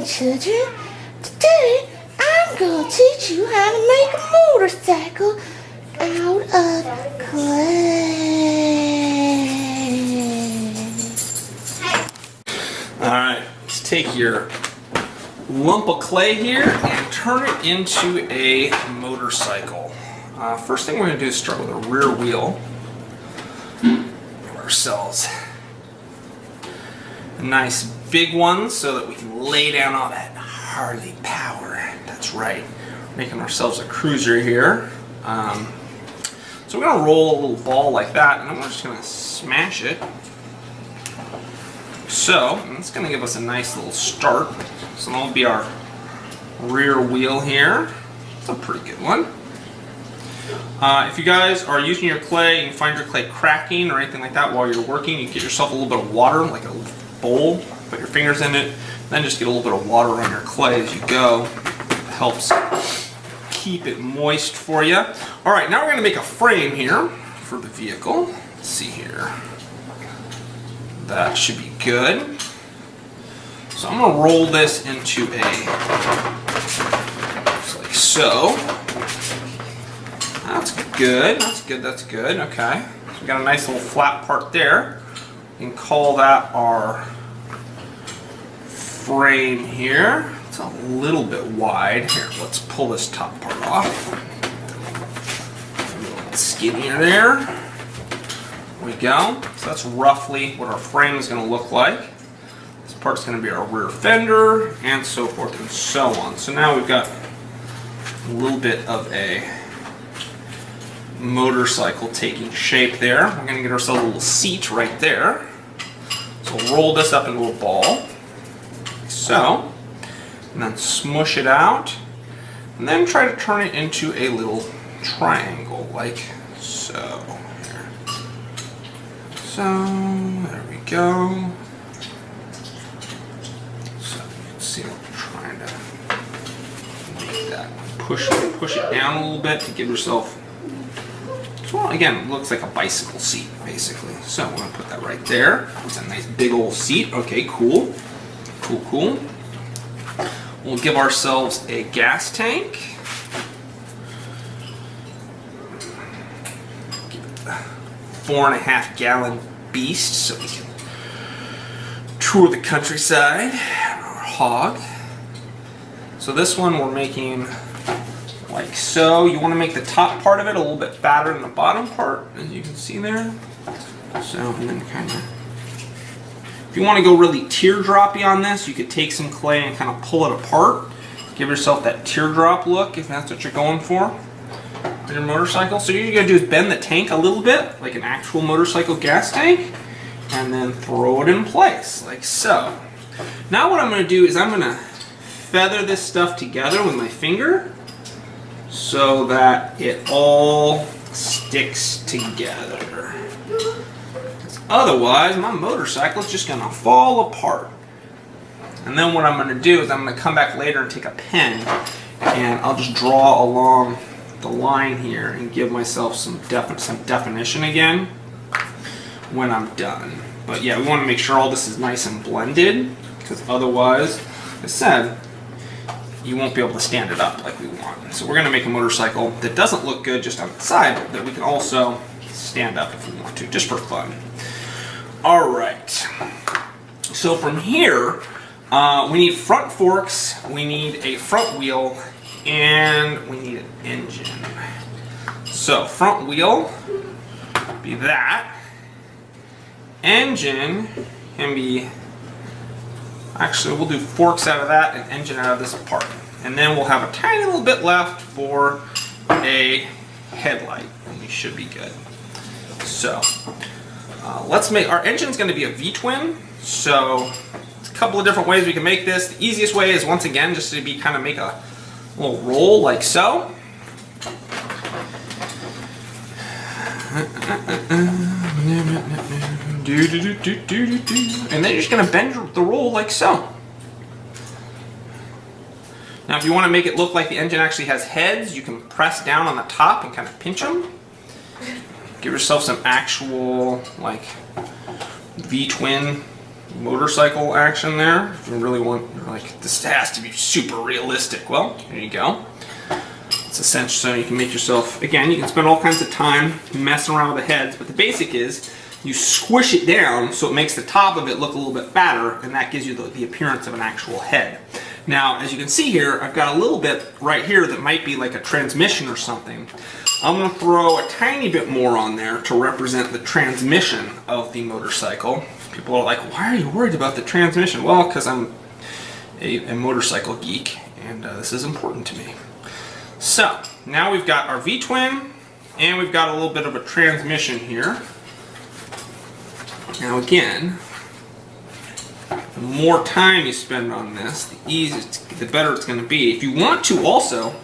children. Today I'm going to teach you how to make a motorcycle out of clay. Alright, let's take your lump of clay here and turn it into a motorcycle. First thing we're going to do is start with a rear wheel. Give ourselves a nice big one so that we can lay down all that Harley power. That's right. We're making ourselves a cruiser here. So we're going to roll a little ball like that, and then we're just going to smash it. So it's going to give us a nice little start. So that'll be our rear wheel here. It's a pretty good one. If you guys are using your clay and you find your clay cracking or anything like that while you're working, you get yourself a little bit of water, like a bowl, put your fingers in it, then just get a little bit of water on your clay as you go. It helps keep it moist for you. Alright, now we're going to make a frame here for the vehicle. Let's see here. That should be good. So I'm going to roll this into a, looks like so. That's good, that's good, that's good. Okay, so we got a nice little flat part there. We can call that our frame here. It's a little bit wide. Here, let's pull this top part off. A little skinnier there. There we go. So that's roughly what our frame is going to look like. This part's going to be our rear fender, and so forth and so on. So now we've got a little bit of a motorcycle taking shape there. We're going to get ourselves a little seat right there. So we'll roll this up into a ball, like so, and then smush it out, and then try to turn it into a little triangle, like so. Here. So, there we go. So you can see what we're trying to make that. Push it down a little bit to give yourself, well, again, it looks like a bicycle seat, basically. So we're going to put that right there. It's a nice big old seat. Okay, cool. Cool, cool. We'll give ourselves a gas tank. Give it a 4.5 gallon beast so we can tour the countryside. Our hog. So this one we're making like so. You want to make the top part of it a little bit fatter than the bottom part, as you can see there. So, and then kind of, if you want to go really teardroppy on this, you could take some clay and kind of pull it apart. Give yourself that teardrop look if that's what you're going for on your motorcycle. So what you gotta do is bend the tank a little bit, like an actual motorcycle gas tank, and then throw it in place, like so. Now what I'm going to do is I'm going to feather this stuff together with my finger, so that it all sticks together. Otherwise, my motorcycle is just going to fall apart. And then what I'm going to do is I'm going to come back later and take a pen, and I'll just draw along the line here and give myself some definition again when I'm done. But yeah, we want to make sure all this is nice and blended, because otherwise, like I said, you won't be able to stand it up like we want. So we're going to make a motorcycle that doesn't look good just on the side, but that we can also stand up if we want to, just for fun. Alright, so from here, we need front forks, we need a front wheel, and we need an engine. So front wheel, be that. Engine can be, actually, we'll do forks out of that and engine out of this part. And then we'll have a tiny little bit left for a headlight. And we should be good. So, let's make, our engine's going to be a V-twin. So, there's a couple of different ways we can make this. The easiest way is, once again, just to be kind of make a little roll like so. And then you're just going to bend the roll like so. Now if you want to make it look like the engine actually has heads, you can press down on the top and kind of pinch them. Give yourself some actual like V-twin motorcycle action there. If you really want, like, this has to be super realistic. Well, there you go. It's essential, so you can make yourself, again, you can spend all kinds of time messing around with the heads, but the basic is you squish it down so it makes the top of it look a little bit fatter, and that gives you the appearance of an actual head. Now, as you can see here, I've got a little bit right here that might be like a transmission or something. I'm going to throw a tiny bit more on there to represent the transmission of the motorcycle. People are like, why are you worried about the transmission? Well, because I'm a motorcycle geek, and this is important to me. So, now we've got our V-twin, and we've got a little bit of a transmission here. Now again, the more time you spend on this, the better it's going to be. If you want to also,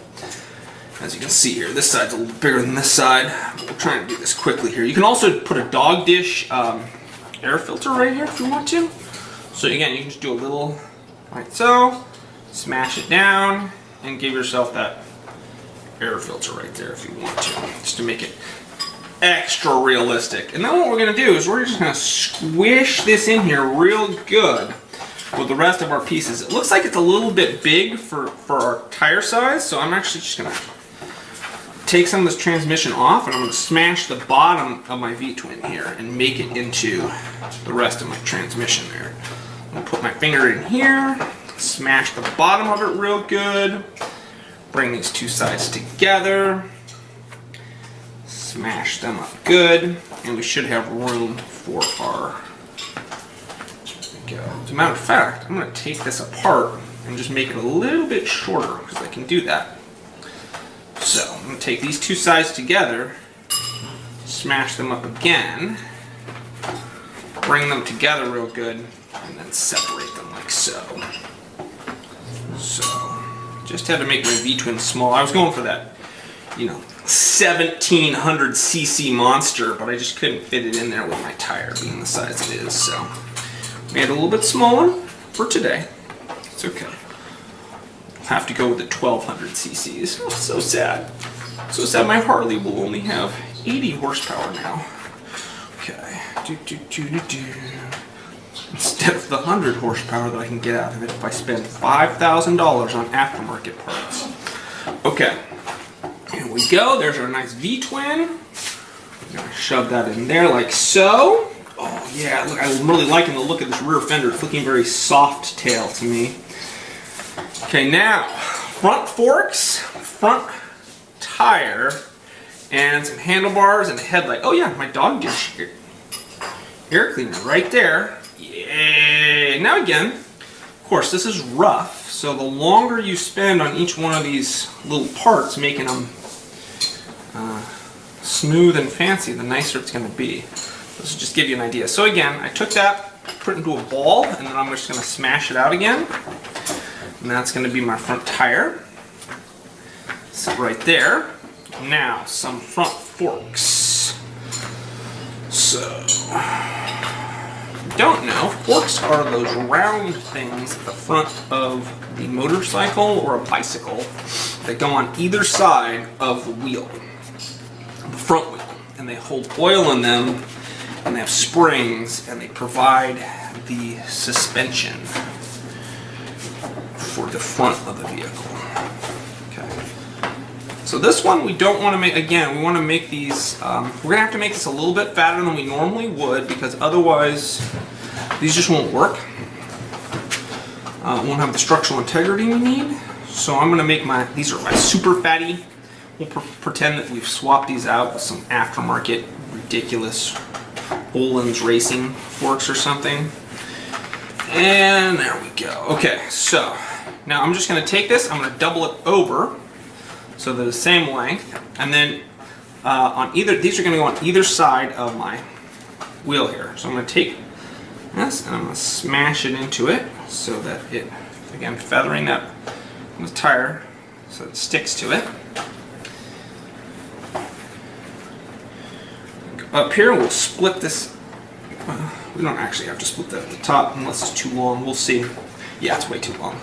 as you can see here, this side's a little bigger than this side. We're trying to do this quickly here. You can also put a dog dish air filter right here if you want to. So again, you can just do a little, like so, smash it down, and give yourself that air filter right there if you want to, just to make it extra realistic. And then what we're going to do is we're just going to squish this in here real good with the rest of our pieces. It looks like it's a little bit big for our tire size, so I'm actually just going to take some of this transmission off, and I'm going to smash the bottom of my V-twin here and make it into the rest of my transmission there. I'm going to put my finger in here, smash the bottom of it real good, bring these two sides together, smash them up good, and we should have room for our, there we go. As a matter of fact, I'm going to take this apart and just make it a little bit shorter, because I can do that. So, I'm going to take these two sides together, smash them up again, bring them together real good, and then separate them like so. So, just had to make my V-twin small. I was going for that, 1700 cc monster, but I just couldn't fit it in there with my tire being the size it is, so made it a little bit smaller for today. It's okay. I'll have to go with the 1200 cc's. Oh, so sad. So sad my Harley will only have 80 horsepower now. Okay. Instead of the 100 horsepower that I can get out of it if I spend $5,000 on aftermarket parts. Okay. Here we go. There's our nice V-twin. I'm going to shove that in there like so. Oh yeah, look, I'm really liking the look of this rear fender. It's looking very soft tail to me. Okay, now, front forks, front tire, and some handlebars and a headlight. Oh yeah, my dog dish air cleaner right there. Yay! Now again, of course, this is rough, so the longer you spend on each one of these little parts, making them smooth and fancy, the nicer it's going to be. This will just give you an idea. So again, I took that, put it into a ball, and then I'm just going to smash it out again. And that's going to be my front tire. So right there. Now, some front forks. So, if you don't know, forks are those round things at the front of the motorcycle or a bicycle that go on either side of the wheel, the front wheel. And they hold oil in them, and they have springs, and they provide the suspension for the front of the vehicle. Okay. So this one we don't want to make, again, we want to make these, we're going to have to make this a little bit fatter than we normally would, because otherwise these just won't work. Won't have the structural integrity we need. So I'm going to make these are my super fatty. We'll pretend that we've swapped these out with some aftermarket ridiculous Olin's Racing forks or something. And there we go. Okay, so now I'm just going to take this, I'm going to double it over so they're the same length, and then these are going to go on either side of my wheel here. So I'm going to take this and I'm going to smash it into it so that it, again, feathering that on the tire so it sticks to it. Up here we'll split this. We don't actually have to split that at the top unless it's too long. We'll see. Yeah, it's way too long.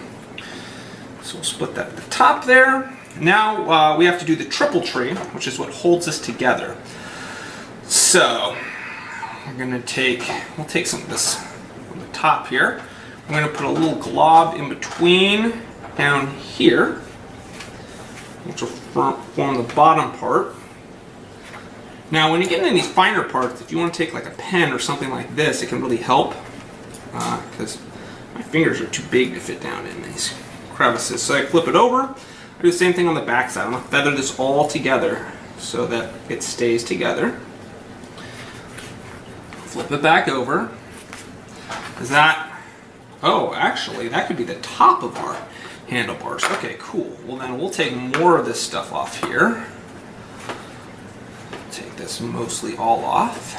So we'll split that at the top there. Now we have to do the triple tree, which is what holds this together. So we're gonna we'll take some of this on the top here. I'm going to put a little glob in between down here, which will form the bottom part. Now when you get into these finer parts, if you want to take like a pen or something like this, it can really help, because my fingers are too big to fit down in these crevices. So I flip it over. I do the same thing on the back side. I'm going to feather this all together so that it stays together. Flip it back over. Is that, oh, actually, that could be the top of our handlebars. Okay, cool. Well, then we'll take more of this stuff off here. Take this mostly all off.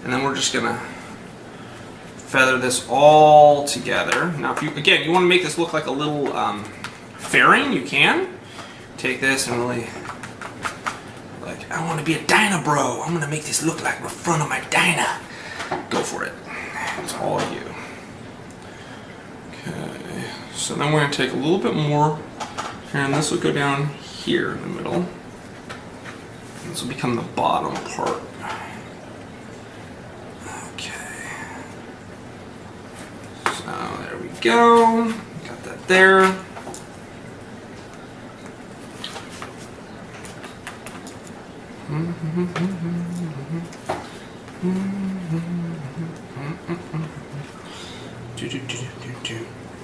And then we're just gonna feather this all together. Now, if you, again, you want to make this look like a little fairing, you can. Take this and really, like, I want to be a Dyna bro. I'm gonna make this look like the front of my Dyna. Go for it. It's all you. Okay. So then we're gonna take a little bit more, and this will go down here in the middle. This will become the bottom part. Okay. So there we go. Got that there.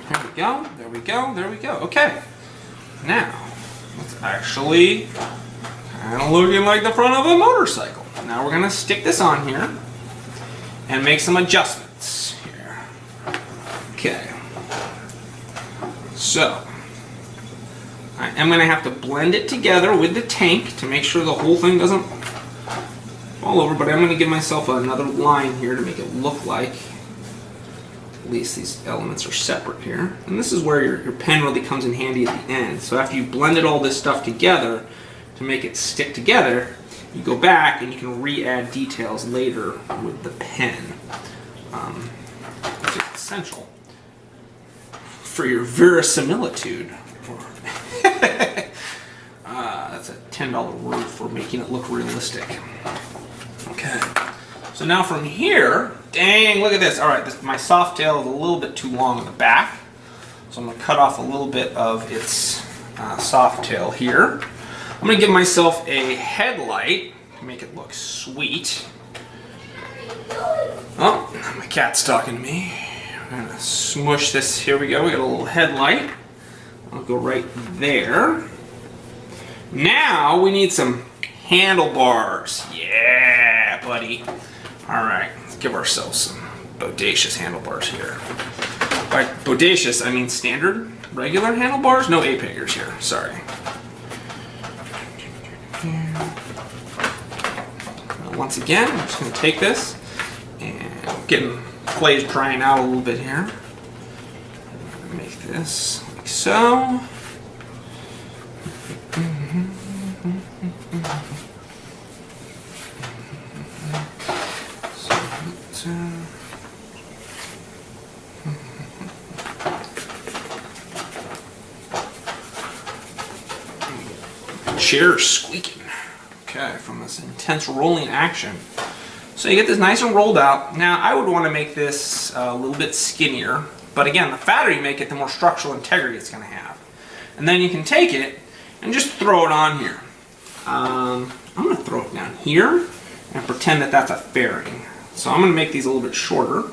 There we go, there we go, there we go. Okay. Now, let's actually kind of looking like the front of a motorcycle. Now we're going to stick this on here and make some adjustments here. Okay. So, I am going to have to blend it together with the tank to make sure the whole thing doesn't fall over, but I'm going to give myself another line here to make it look like at least these elements are separate here. And this is where your pen really comes in handy at the end. So after you've blended all this stuff together to make it stick together, you go back and you can re-add details later with the pen. Which is essential for your verisimilitude. That's a $10 word for making it look realistic. Okay. So now from here, dang, look at this. All right, my soft tail is a little bit too long in the back. So I'm going to cut off a little bit of its soft tail here. I'm going to give myself a headlight to make it look sweet. Oh, my cat's talking to me. I'm going to smush this. Here we go. We got a little headlight. I'll go right there. Now we need some handlebars. Yeah, buddy. All right, let's give ourselves some bodacious handlebars here. By bodacious, I mean standard, regular handlebars. No A-peggers here. Sorry. Once again, I'm just going to take this and getting clay drying out a little bit here. Make this like so. Chair's squeaking. Okay, from this intense rolling action. So you get this nice and rolled out. Now I would want to make this a little bit skinnier, but again, the fatter you make it, the more structural integrity it's going to have. And then you can take it and just throw it on here. I'm going to throw it down here and pretend that that's a fairing. So I'm going to make these a little bit shorter.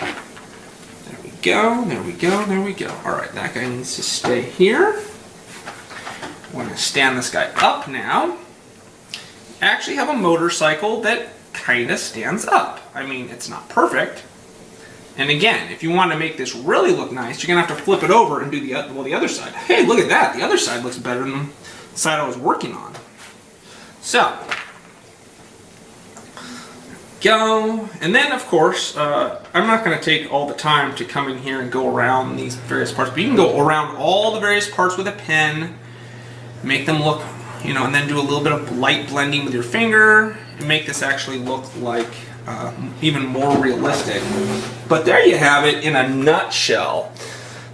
There we go, there we go, there we go. Alright, that guy needs to stay here. We're going to stand this guy up now. Actually have a motorcycle that kind of stands up. I mean, it's not perfect. And again, if you want to make this really look nice, you're going to have to flip it over and do the other side. Hey, look at that. The other side looks better than the side I was working on. So, go. And then, of course, I'm not going to take all the time to come in here and go around these various parts, but you can go around all the various parts with a pen, make them look, you know, and then do a little bit of light blending with your finger and make this actually look like even more realistic. But there you have it in a nutshell.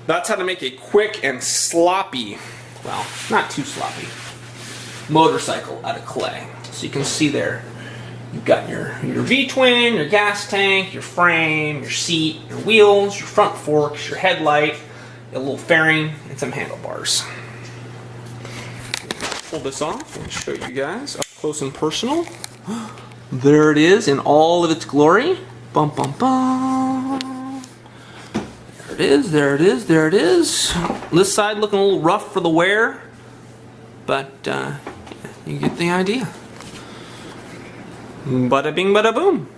That's how to make a quick and sloppy, well, not too sloppy, motorcycle out of clay. So you can see there, You've got your V-twin, your gas tank, your frame, your seat, your wheels, your front forks, your headlight, a little fairing, and some handlebars. Pull this off and show you guys up close and personal. There it is in all of its glory. Bum bum bum. There it is, there it is, there it is. This side looking a little rough for the wear, but you get the idea. Bada bing, bada boom.